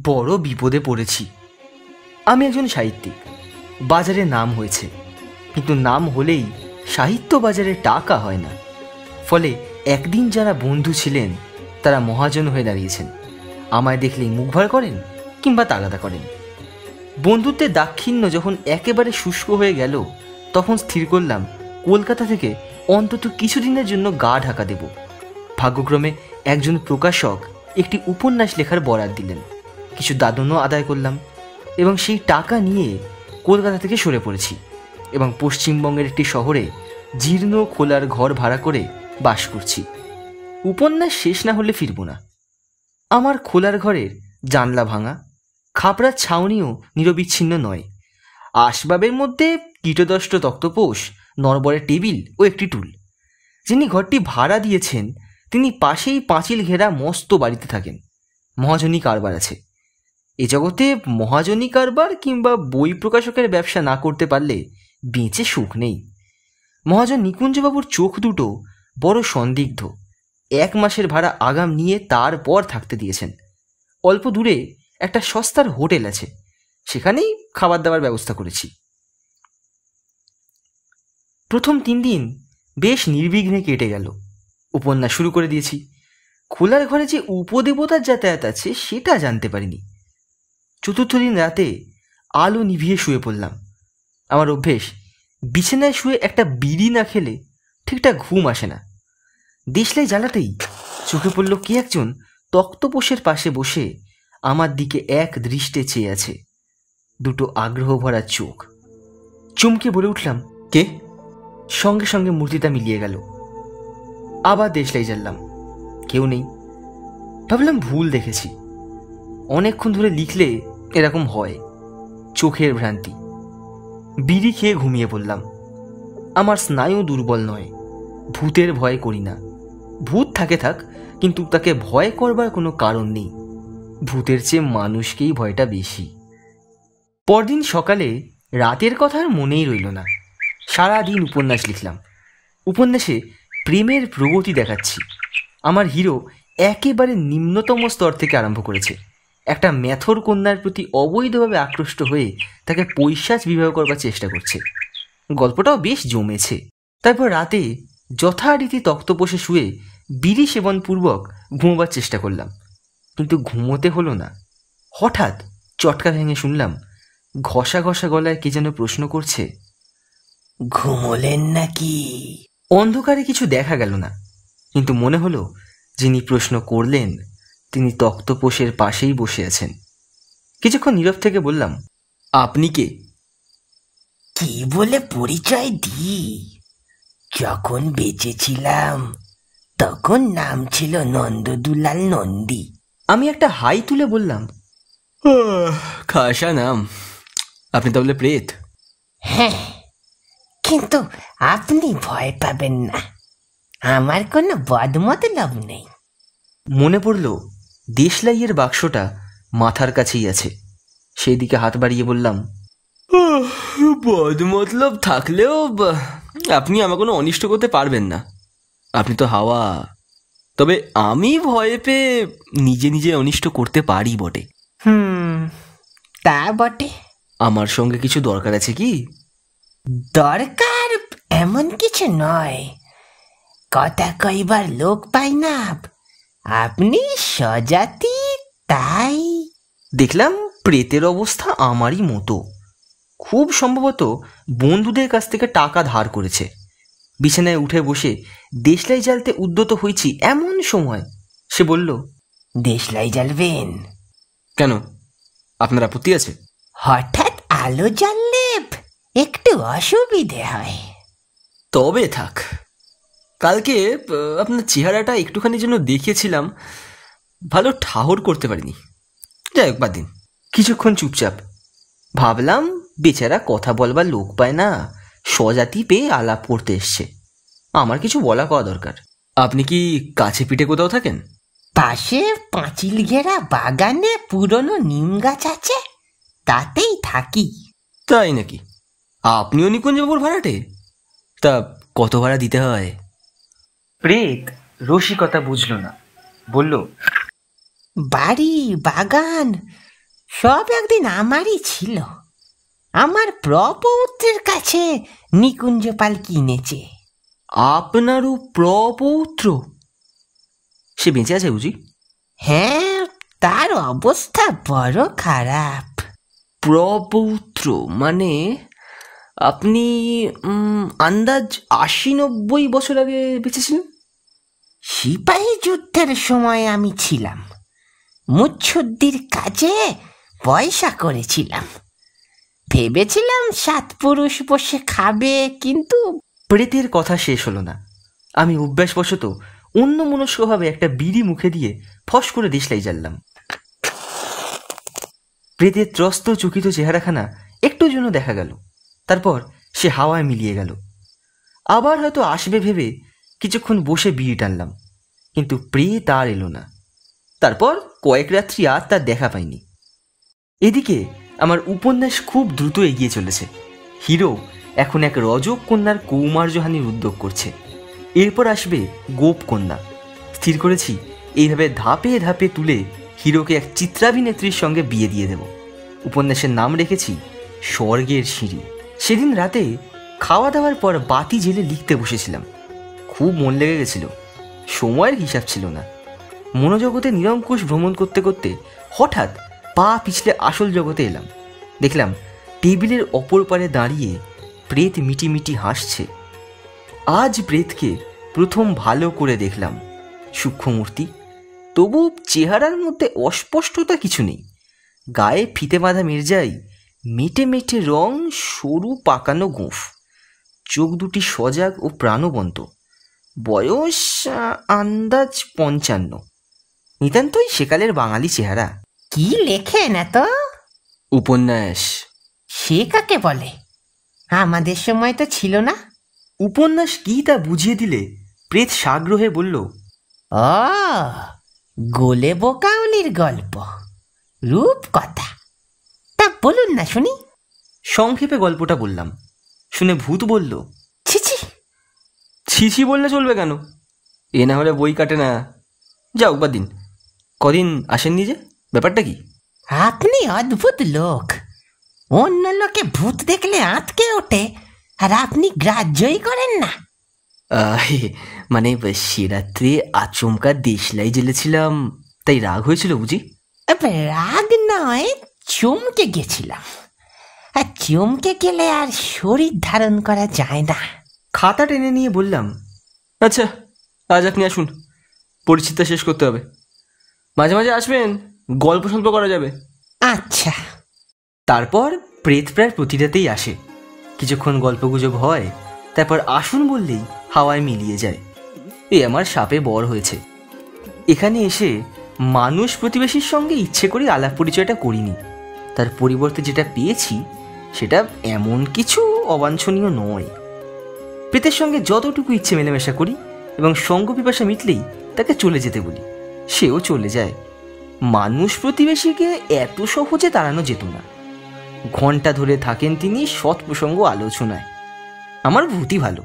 বড় বিপদে পড়েছি। আমি একজন সাহিত্যিক, বাজারে নাম হয়েছে, কিন্তু নাম হলেই সাহিত্য বাজারে টাকা হয় না। ফলে একদিন যারা বন্ধু ছিলেন তারা মহাজন হয়ে দাঁড়িয়েছেন। আমায় দেখলেই মুখ ভার করেন কিংবা তাগাদা করেন। বন্ধুত্বের দাক্ষিণ্য যখন একেবারে শুষ্ক হয়ে গেল, তখন স্থির করলাম কলকাতা থেকে অন্তত কিছুদিনের জন্য গা ঢাকা দেব। ভাগ্যক্রমে একজন প্রকাশক একটি উপন্যাস লেখার বরাত দিলেন। কিছু দাদনও আদায় করলাম এবং সেই টাকা নিয়ে কলকাতা থেকে সরে পড়েছি এবং পশ্চিমবঙ্গের একটি শহরে জীর্ণ খোলার ঘর ভাড়া করে বাস করছি। উপন্যাস শেষ না হলে ফিরব না। আমার খোলার ঘরের জানলা ভাঙা, খাপড়ার ছাউনিও নিরবিচ্ছিন্ন নয়। আসবাবের মধ্যে কীটদষ্ট তক্তপোষ, নরবরের টেবিল ও একটি টুল। যিনি ঘরটি ভাড়া দিয়েছেন তিনি পাশেই পাঁচিল ঘেরা মস্ত বাড়িতে থাকেন। মহাজনী কারবার আছে। এ জগতে মহাজনী কারবার কিংবা বই প্রকাশকের ব্যবসা না করতে পারলে বেঁচে সুখ নেই। মহাজন নিকুঞ্জবাবুর চোখ দুটো বড় সন্দিগ্ধ। 1 মাসের ভাড়া আগাম নিয়ে তারপর থাকতে দিয়েছেন। অল্প দূরে একটা সস্তার হোটেল আছে, সেখানেই খাবার দাবার ব্যবস্থা করেছি। প্রথম 3 দিন বেশ নির্বিঘ্নে কেটে গেল। উপন্যাস শুরু করে দিয়েছি। খোলার ঘরে যে উপদেবতার যাতায়াত আছে সেটা জানতে পারিনি। 4র্থ দিন রাতে আলো নিভিয়ে শুয়ে পড়লাম। আমার অভ্যেস, বিছানায় শুয়ে একটা বিড়ি না খেলে ঠিকঠাক ঘুম আসে না। দেশলাই জ্বালাতেই চোখে পড়ল কে একজন তক্তপোষের পাশে বসে আমার দিকে এক দৃষ্টে চেয়ে আছে। 2 আগ্রহ ভরা চোখ। চমকে বলে উঠলাম, কে? সঙ্গে সঙ্গে মূর্তিটা মিলিয়ে গেল। আবার দেশলাই জ্বাললাম, কেউ নেই। ভাবলাম ভুল দেখেছি। অনেকক্ষণ ধরে লিখলে এরকম হয়, চোখের ভ্রান্তি। বিড়ি খেয়ে ঘুমিয়ে পড়লাম। আমার স্নায়ু দুর্বল নয়, ভূতের ভয় করি না। ভূত থাকে থাক, কিন্তু তাকে ভয় করবার কোনো কারণ নেই। ভূতের চেয়ে মানুষকেই ভয়টা বেশি। পরদিন সকালে রাতের কথা আর মনেই রইল না। সারাদিন উপন্যাস লিখলাম। উপন্যাসে প্রেমের প্রগতি দেখাচ্ছি। আমার হিরো একেবারে নিম্নতম স্তর থেকে আরম্ভ করেছে। একটা ম্যাথর কন্যার প্রতি অবৈধভাবে আকৃষ্ট হয়ে তাকে পৈশাচ বিবাহ করবার চেষ্টা করছে। গল্পটাও বেশ জমেছে। তারপর রাতে যথারীতি তক্তপোষে শুয়ে বিড়ি সেবনপূর্বক ঘুমোবার চেষ্টা করলাম, কিন্তু ঘুমোতে হলো না। হঠাৎ চটকা ভেঙে শুনলাম ঘষা ঘষা গলায় কে যেন প্রশ্ন করছে, ঘুমোলেন নাকি? অন্ধকারে কিছু দেখা গেল না, কিন্তু মনে হলো যিনি প্রশ্ন করলেন তিনি তক্তপোষের পাশেই বসে আছেন। কিছুক্ষণ নীরব থেকে বললাম, আপনি কে? কি বলে পরিচয় দিই? যখন বেঁচে ছিলাম তখন নাম ছিল নন্দদুলাল নন্দী। আমি একটা হাই তুলে বললাম, খাসা নাম। আপনি তাহলে প্রেত? হ্যাঁ, কিন্তু আপনি ভয় পাবেন না, আমার কোনো বদমতলব নেই। মনে পড়ল দেশলাইয়ের বাক্সটা মাথার কাছেই আছে। সেই দিকে হাত বাড়িয়ে বললাম, বদমতলব থাকলেও আপনি আমার কোনো অনিষ্ট করতে পারবেন না। আপনি তো হাওয়া। তবে আমি ভয়ে পেয়ে নিজে নিজে অনিষ্ট করতে পারি বটে। তা বটে। আমার সঙ্গে কিছু দরকার আছে কি? দরকার এমন কিছু নয়, কথা কইবার লোক পাই না। আপনি স্বজাতি, তাই। দেখলাম প্রেতের অবস্থা আমারই মতো। খুব সম্ভবত বন্ধুদের কাছ থেকে টাকা ধার করেছে। বিছানায় উঠে বসে দেশলাই জ্বালতে উদ্যত হয়েছি, এমন সময় সে বলল, দেশলাই জ্বালবেন? কেন, আপনার আপত্তি আছে? হঠাৎ আলো জ্বাললে একটু অসুবিধে হয়। তবে থাক। কালকে আপনার চেহারাটা একটুখানি জন্য দেখিয়েছিলাম, ভালো ঠাহর করতে পারিনি। যাই হোক, বাদ দিন। কিছুক্ষণ চুপচাপ। ভাবলাম বেচারা কথা বলবার লোক পায় না, স্বজাতি পেয়ে আলাপ করতে এসছে। আমার কিছু বলা কওয়া দরকার। আপনি কি কাছে পিঠে কোথাও থাকেন? পাশে পাঁচিল ঘেরা বাগানে পুরনো নিম গাছ আছে, তাতেই থাকি। তাই নাকি? আপনিও নিকুঞ্জবাবুর ভাড়াটে? তা কত ভাড়া দিতে হয়? প্রেত রসিকতা বুঝল না, বলল, বাড়ি, বাগান সব একদিন আমারই ছিল। আমার প্রপৌত্রের কাছে নিকুঞ্জপাল কিনেছে। আপনারও প্রপৌত্র? সে বেঁচে আছে বুঝি? হ্যাঁ, তার অবস্থা বড় খারাপ। প্রপৌত্র মানে আপনি আন্দাজ ৮০-৯০ বছর আগে বেঁচেছিলেন? সিপাহী যুদ্ধের সময় আমি ছিলাম, মুচ্ছুদ্দির কাজে পয়সা করেছিলাম। ভেবেছিলাম ৭ পুরুষ বসে খাবে, কিন্তু প্রেতের কথা শেষ হলো না। আমি অভ্যাসবশত অন্যমনস্কভাবে একটা বিড়ি মুখে দিয়ে ফস করে দেশলাই জ্বাললাম। প্রেতের ত্রস্ত চকিত চেহারাখানা একটু জন্য দেখা গেল। তারপর সে হাওয়ায় মিলিয়ে গেল। আবার হয়তো আসবে ভেবে কিছুক্ষণ বসে বিড়ি টানলাম, কিন্তু প্রেত আর এলো না। তারপর কয়েক রাত্রি আর তার দেখা পাইনি। এদিকে আমার উপন্যাস খুব দ্রুত এগিয়ে চলেছে। হিরো এখন এক রজক কন্যার কৌমার্যহানির উদ্যোগ করছে। এরপর আসবে গোপ কন্যা। স্থির করেছি এইভাবে ধাপে ধাপে তুলে হিরোকে এক চিত্রাভিনেত্রীর সঙ্গে বিয়ে দিয়ে দেব। উপন্যাসের নাম রেখেছি স্বর্গের সিঁড়ি। সেদিন রাতে খাওয়া দাওয়ার পর বাতি জেলে লিখতে বসেছিলাম। খুব মন লেগে গেছিল, সময়ের হিসাব ছিল না। মনোজগতে নিরঙ্কুশ ভ্রমণ করতে করতে হঠাৎ পা পিছলে আসল জগতে এলাম। দেখলাম টেবিলের অপর পারে দাঁড়িয়ে প্রেত মিটিমিটি হাসছে। আজ প্রেতকে প্রথম ভালো করে দেখলাম। সূক্ষ্মমূর্তি, তবু চেহারার মধ্যে অস্পষ্টতা কিছু নেই। গায়ে ফিতে বাঁধা মির্জাই, মেটে মেটে রং, সরু পাকানো গোঁফ, চোখ দুটি সজাগ ও প্রাণবন্ত। বয়স আন্দাজ ৫৫। নিতান্তই সেকালের বাঙালি চেহারা। কি লেখে না তো? উপন্যাস। সে কাকে বলে? আমাদের সময় তো ছিল না। উপন্যাস কি তা বুঝিয়ে দিলে প্রেত সাগ্রহে বলল, ও, গোলে বোকাউলির গল্প, রূপকথা। তা বলুন না শুনি। সংক্ষেপে গল্পটা বললাম। শুনে ভূত বলল, ছিছি। ছিছি বললে চলবে কেন? এ না হলে বই কাটে না। যাও বা দিন। কদিন আসেননি যে, ব্যাপারটা কি? আপনি অদ্ভুত লোক। অন্য লোকে ভূত দেখলে আঁতকে ওঠে, আর আপনি গ্রাহ্যই করেন না। মানে সে রাত্রে আচমকা দেশলাই জ্বেলেছিলাম, তাই রাগ হয়েছিল বুঝি? রাগ নয়, চমকে গেছিলাম। আর চমকে গেলে আর শরীর ধারণ করা যায় না। খাতা টেনে নিয়ে বললাম, আচ্ছা আজ আপনি আসুন, পরিচিতি শেষ করতে হবে। মাঝে মাঝে আসবেন, গল্প সল্প করা যাবে। আচ্ছা। তারপর প্রেত প্রায় প্রতি রাতেই আসে। কিছুক্ষণ গল্পগুজব হয়, তারপর আসুন বললেই হাওয়ায় মিলিয়ে যায়। এ আমার সাপে বর হয়েছে। এখানে এসে মানুষ প্রতিবেশীর সঙ্গে ইচ্ছে করে আলাপ পরিচয়টা করিনি। তার পরিবর্তে যেটা পেয়েছি সেটা এমন কিছু অবাঞ্ছনীয় নয়। প্রেতের সঙ্গে যতটুকু ইচ্ছে মেলামেশা করি এবং সঙ্গ পিপাসা মিটলেই তাকে চলে যেতে বলি, সেও চলে যায়। মানুষ প্রতিবেশীকে এত সহজে তাড়ানো যেত না। ঘণ্টা ধরে থাকেন তিনি সৎ প্রসঙ্গ আলোচনায়। আমার ভূতি ভালো।